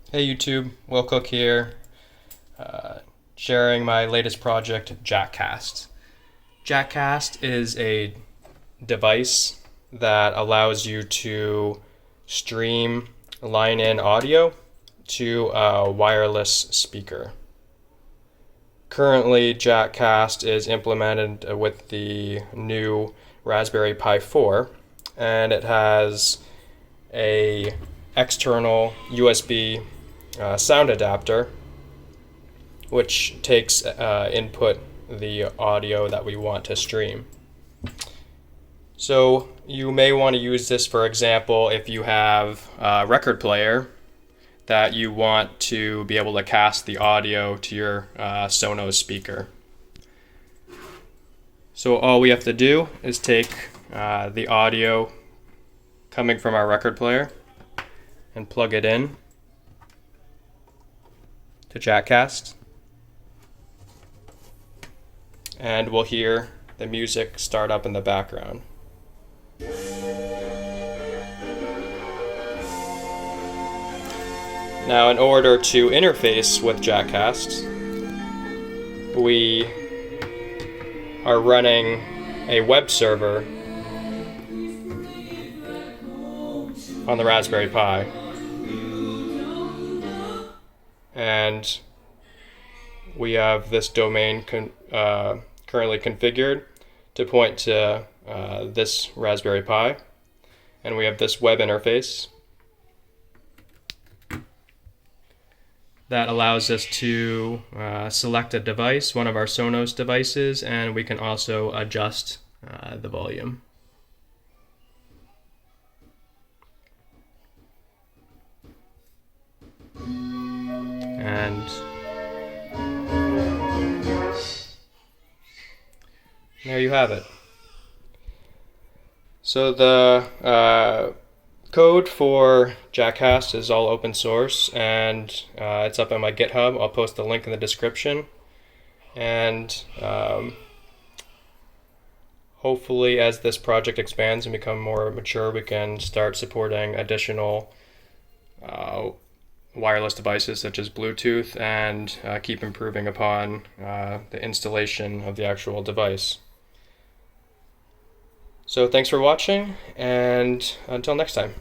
Hey YouTube, Will Cook here, sharing my latest project, Jackcast. Jackcast is a device that allows you to stream line-in audio to a wireless speaker. Currently, Jackcast is implemented with the new Raspberry Pi 4, and it has a external USB sound adapter, which takes input the audio that we want to stream. So you may want to use this, for example, if you have a record player that you want to be able to cast the audio to your Sonos speaker. So all we have to do is take the audio coming from our record player and plug it in to Jackcast, and we'll hear the music start up in the background. Now, in order to interface with Jackcast, we are running a web server on the Raspberry Pi, and we have this domain currently configured to point to this Raspberry Pi, and we have this web interface that allows us to select a device, one of our Sonos devices, and we can also adjust the volume. And there you have it. So the code for Jackcast is all open source, and it's up on my GitHub. I'll post the link in the description. And hopefully, as this project expands and become more mature, we can start supporting additional wireless devices such as Bluetooth, and keep improving upon the installation of the actual device. So thanks for watching, and until next time.